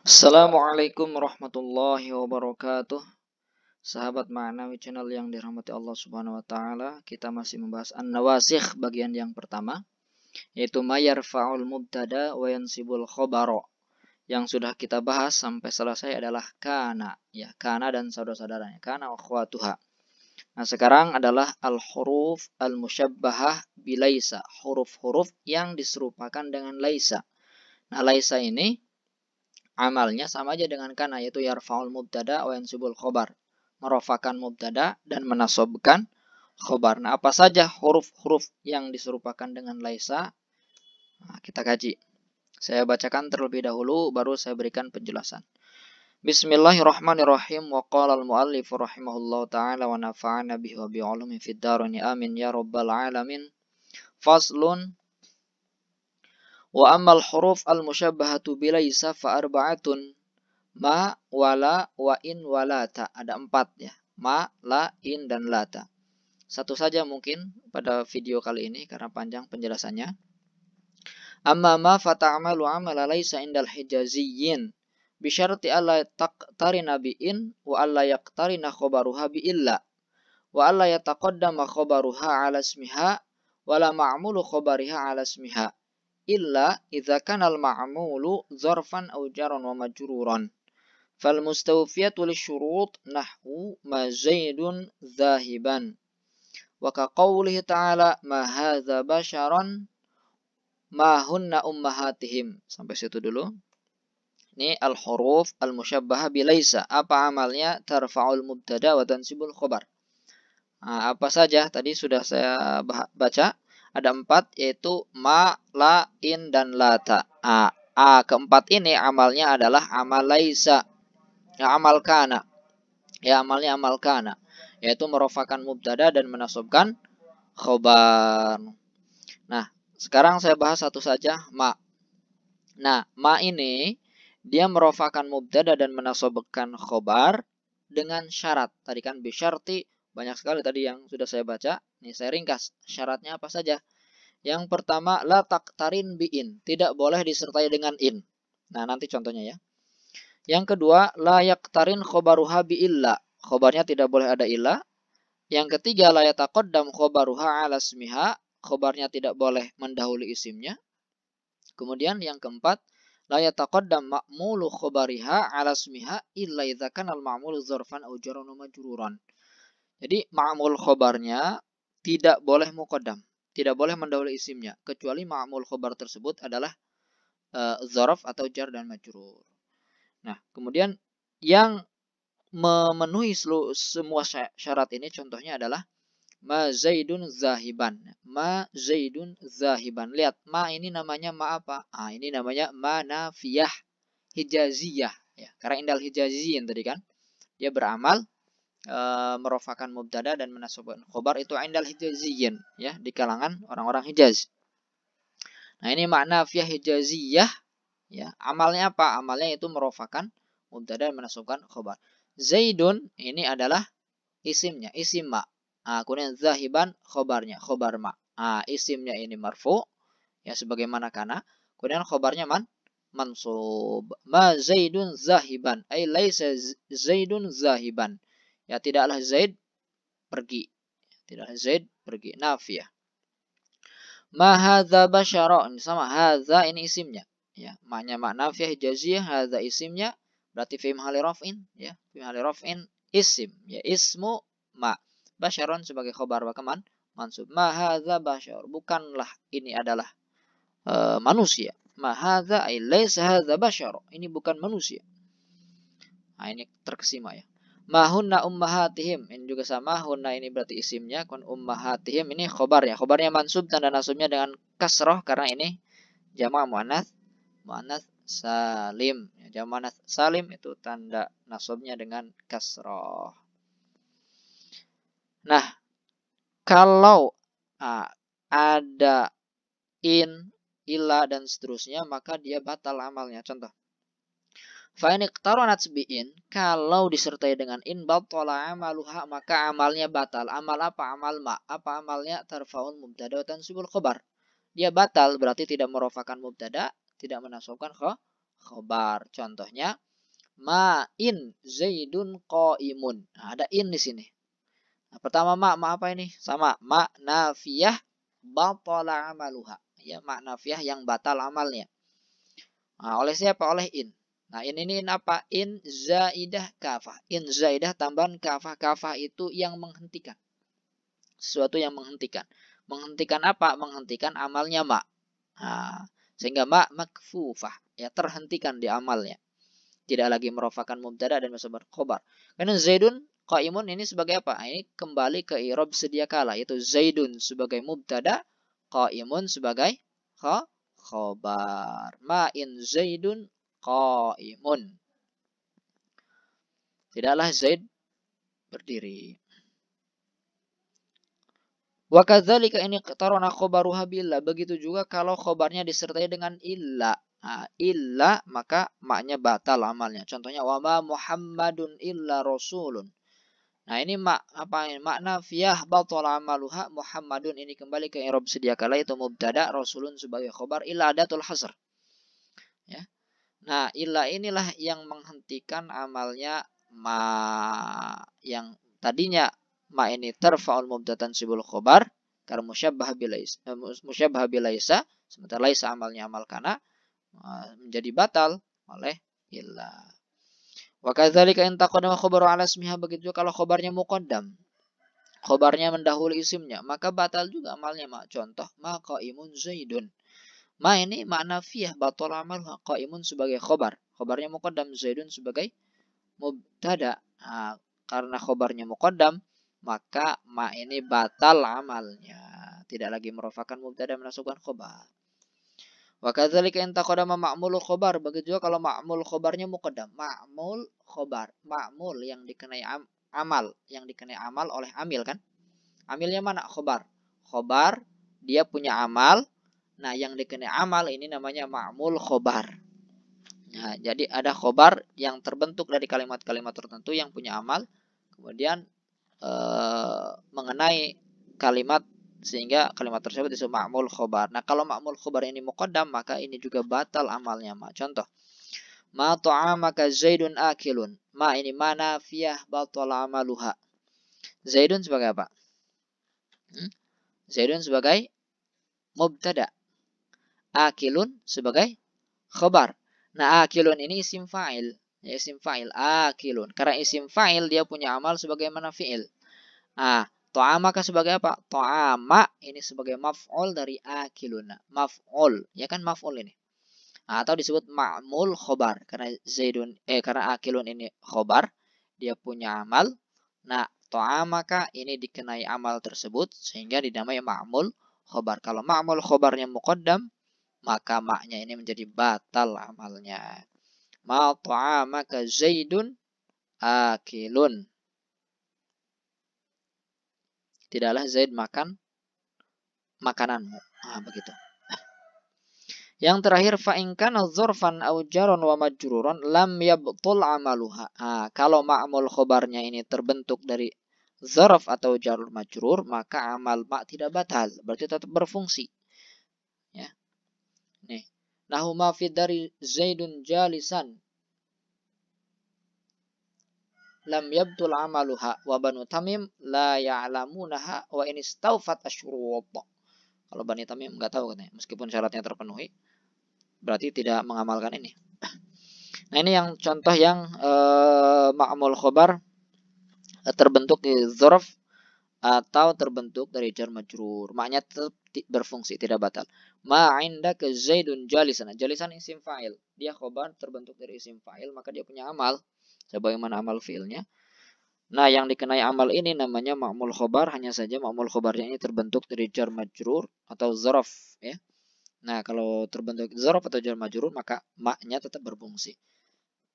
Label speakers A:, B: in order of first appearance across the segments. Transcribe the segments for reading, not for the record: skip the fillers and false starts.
A: Assalamualaikum warahmatullahi wabarakatuh. Sahabat Ma'nawi channel yang dirahmati Allah Subhanahu wa taala, kita masih membahas an-nawasikh bagian yang pertama, yaitu ma yarfa'ul mubtada wa yansibul khabara. Yang sudah kita bahas sampai selesai adalah kana, ya, kana dan saudara-saudaranya, kana wa akhwatuha. Nah, sekarang adalah al-huruf al-musyabbahah bilaisa, huruf-huruf yang diserupakan dengan laisa. Nah, laisa ini amalnya sama aja dengan kana, yaitu yarfa'ul mubtada wa yansibul khobar, merofakan mubtada dan menasobkan khobar. Nah, apa saja huruf-huruf yang diserupakan dengan laisa? Nah, kita kaji. Saya bacakan terlebih dahulu, baru saya berikan penjelasan. Bismillahirrahmanirrahim. Wa qala al-muallif rahimahullahu ta'ala wa nafa'ana bihi wa bi'ulumi fid darini amin ya rabbal alamin. Faslun. Wa ammal huruf al-musyabbahatu bilaisa fa arba'atun. Ma, wala, wa in, walata. Ada 4 ya. Ma, la, in, dan lata. Satu saja mungkin pada video kali ini karena panjang penjelasannya. Amma ma fata'amalu amala laysa indal hijaziyyin. Bisyarti alla taqtarina bi in wa alla yaqtarina khobaruha bi illa. Wa alla yataqaddama khobaruha ala ismiha wala ma'mulu khobariha ala ismiha. Illa idza kana al-ma'mulu zarfan aw jaran wa majruran. فالمستوفية للشروط نحو ما زيد ذاهبا وكقوله تعالى ما هذا بشرا ما هن أمهاتهم. Sampai situ dulu. Ini al-huruf al-musyabbahah bilaisa. Apa amalnya? Tarfa'ul mubtada wa tansibul khobar. Nah, apa saja tadi sudah saya baca. Ada 4, yaitu ma, la, in, dan lata. Keempat ini amalnya adalah amal laisa. Ya, amal kana. Ya, amalnya amal kana, yaitu merofakan mubtada dan menasobkan khobar. Nah, sekarang saya bahas satu saja, ma. Nah, ma ini dia merofakan mubtada dan menasobkan khobar dengan syarat. Tadi kan bisyarti, banyak sekali tadi yang sudah saya baca. Nih saya ringkas, syaratnya apa saja. Yang pertama, la taqtarin bi in, tidak boleh disertai dengan in. Nah, nanti contohnya ya. Yang kedua, la yaqtarin khobaruha bi illa. Khobarnya tidak boleh ada illa. Yang ketiga, la yataqaddam khobaruha ala ismiha. Khobarnya tidak boleh mendahului isimnya. Kemudian yang keempat, la yataqaddam ma'mulu khobariha ala ismiha illa idza kana al-ma'mulu dzarfan aw jarran majruran. Jadi ma'mul khobarnya tidak boleh muqaddam, tidak boleh mendahului isimnya, kecuali ma'mul khobar tersebut adalah dzaraf atau jar dan majrur. Nah, kemudian yang memenuhi semua syarat ini contohnya adalah ma zaidun zahiban. Ma zaidun zahiban. Lihat, ma ini namanya ma apa? Ini namanya ma nafiyah hijaziyah ya. Karena indal hijaziyin tadi kan. Dia beramal merofakan mubtada dan menasabkan khobar, itu indal hijaziyin ya, di kalangan orang-orang Hijaz. Nah, ini makna nafiyah hijaziyah ya. Amalnya apa? Amalnya itu merofakan mubtada dan menasabkan khobar. Zaidun ini adalah isimnya, isim ma. Kemudian zahiban khobarnya, khobar ma. Isimnya ini marfu ya sebagaimana kana. Kemudian khobarnya mansub. Ma zaidun zahiban, ay laisa zaidun zahiban. Ya, tidaklah Zaid pergi. Tidaklah Zaid pergi. Nafiyah. Ma hadza basyara, ini sama, hadza ini isimnya. Ya, maknya makna nafiyah hijaziyah, hadza isimnya, berarti fi mahalli raf'in ya, fi mahalli raf'in isim ya, ismu ma. Basyaron sebagai khobar bakaman mansub. Ma hadza basyar, bukanlah ini adalah manusia. Ma hadza ay laisa hadza basyar, ini bukan manusia. Nah, ini terkesima ya. Ma hunna ummahatihim, ini juga sama, hunna ini berarti isimnya, kon ummahatihim ini khobar ya. Khobarnya mansub, tanda nasubnya dengan kasroh karena ini jamak muannats salim. Jamak muannats salim itu tanda nasabnya dengan kasroh. Nah, kalau ada in, illa dan seterusnya, maka dia batal amalnya. Contoh, fa in iqtaranat bi'in, kalau disertai dengan in, batala amaluha, maka amalnya batal. Amal apa? Amal ma. Apa amalnya? Tarfa'ul mubtada wa tansibul khobar. Dia batal berarti tidak merofakan mubtada, tidak menasabkan khobar. Contohnya ma in Zaidun qaimun. Nah, ada in di sini. Nah, pertama ma apa ini? Sama ma nafiyah batala amaluha. Ya, ma nafiyah yang batal amalnya. Nah, oleh siapa? Oleh in. Nah, ini apa? In zaidah kafah. In zaidah tambahan kafah. Kafah itu yang menghentikan. Sesuatu yang menghentikan. Menghentikan apa? Menghentikan amalnya ma. Nah, sehingga ma makfufah. Ya, terhentikan di amalnya. Tidak lagi merofakan mubtada dan masuk khobar. Karena Zaidun qaimun ini sebagai apa? Ini kembali ke i'rab sedia kala. Yaitu Zaidun sebagai mubtada. Qaimun sebagai khobar. Ma in Zaidun qaimun. Tidaklah Zaid berdiri. Wa kadzalika ini tarona khobaruha billah. Begitu juga kalau khobarnya disertai dengan illa. Nah, illa maka maknya batal amalnya. Contohnya wa ma Muhammadun illa rasulun. Nah, ini apa ini? Makna fiyah batal amaluha Muhammadun ini kembali ke i'rab sedia kala itu mubtada, rasulun sebagai khobar, illa adatul hasr. Ya. Nah, illa inilah yang menghentikan amalnya ma yang tadinya ma ini tarfa'ul mubdatan sibul khobar karena musyabbah bilaisa sementara laisa amalnya amal kana menjadi batal oleh illa. Wa kadzalika in taqaddama khabaru ala ismiha, begitu kalau khabarnya muqaddam. Khabarnya mendahului isimnya, maka batal juga amalnya. Contoh ma qaimun Zaidun. Ma ini makna fiyah batal amal qaimun sebagai khabar. Khabarnya muqaddam, Zaidun sebagai mubtada. Nah, karena khabarnya muqaddam, maka ma ini batal amalnya. Tidak lagi merofakan mubtada menasukkan khabar. Wa kadzalika in taqaddama ma'mul khobar, begitu juga kalau ma'mul khobarnya muqaddam. Ma'mul khobar, ma'mul yang dikenai amal, yang dikenai amal oleh amil kan? Amilnya mana? Khobar. Khobar dia punya amal. Nah, yang dikenai amal ini namanya ma'mul khobar. Nah, jadi ada khobar yang terbentuk dari kalimat-kalimat tertentu yang punya amal, kemudian mengenai kalimat sehingga kalimat tersebut disebut ma'mul khobar. Nah, kalau ma'mul khobar ini muqaddam, maka ini juga batal amalnya. Contoh, ma ta'amaka Zaidun akilun. Ma ini mana fiyah batal amaluha. Zaidun sebagai apa? Zaidun sebagai mubtada. Akilun sebagai khobar. Nah, akilun ini isim fa'il. Ya, isim fa'il. Akilun. Karena isim fa'il dia punya amal sebagaimana fi'il. Ta'amaka sebagai apa? Ta'ama ini sebagai maf'ul dari akiluna. Maf'ul, ya kan maf'ul ini. Atau disebut ma'mul khobar karena karena akilun ini khobar, dia punya amal. Nah, ta'amaka ini dikenai amal tersebut sehingga dinamai ma'mul khobar. Kalau ma'mul khobarnya muqaddam, maka maknya ini menjadi batal amalnya. Ma ta'amaka Zaidun akilun. Tidaklah Zaid makan makananmu. Begitu. Yang terakhir fa in kana dzarfan aw jaran wa majruran lam yabtul amaluha. Kalau ma'mul khobarnya ini terbentuk dari dzarf atau jarur majrur, maka amal ma tidak batal, berarti tetap berfungsi. Ya. Nih. Nahuma fi dari Zaidun jalisan. Lam yabtul amaluha wa banu Tamim la ya'lamunaha wa in istawfat asyurut. Kalau Bani Tamim enggak tahu katanya, meskipun syaratnya terpenuhi, berarti tidak mengamalkan ini. Nah, ini yang contoh yang ma'mul khobar terbentuk di dzarf atau terbentuk dari jar majrur. Maknya tetap berfungsi, tidak batal. Ma indaka Zaidun jalisan. Jalisan isim fa'il. Dia khobar terbentuk dari isim fa'il, maka dia punya amal sebagaimana amal fi'ilnya. Nah, yang dikenai amal ini namanya ma'mul khobar, hanya saja ma'mul khobarnya ini terbentuk dari jar majrur atau dzarf, ya. Nah, kalau terbentuk dzarf atau jar majrur, maka maknya tetap berfungsi.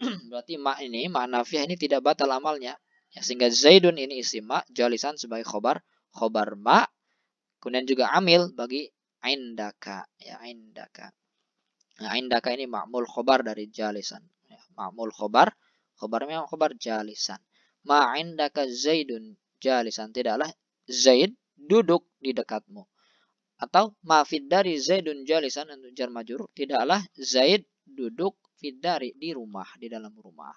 A: Berarti mak ini, mak nafiyah ini tidak batal amalnya. Ya, sehingga Zaidun ini isim ma, jalisan sebagai khobar ma, kemudian juga amil bagi indaka, ya indaka. Nah, indaka ini ma'mul khobar dari jalisan. Ya, ma'mul khobar, khobarnya khobar jalisan. Ma indaka Zaidun jalisan, tidaklah Zaid duduk di dekatmu. Atau mafid dari Zaidun jalisan untuk jar majrur, tidaklah Zaid duduk fidari di rumah, di dalam rumah.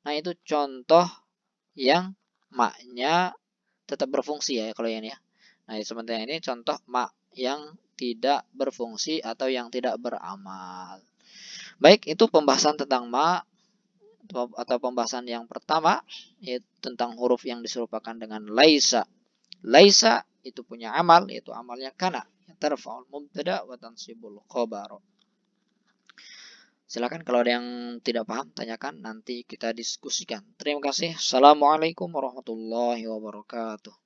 A: Nah, itu contoh yang maknya tetap berfungsi ya kalau ini ya. Nah, sementara ini contoh mak yang tidak berfungsi atau yang tidak beramal. Baik, itu pembahasan tentang mak atau pembahasan yang pertama yaitu tentang huruf yang diserupakan dengan laisa. Laisa itu punya amal, yaitu amalnya kana, tarfa'ul mubtada wa tansibul khabar. Silakan kalau ada yang tidak paham tanyakan, nanti kita diskusikan. Terima kasih. Assalamualaikum warahmatullahi wabarakatuh.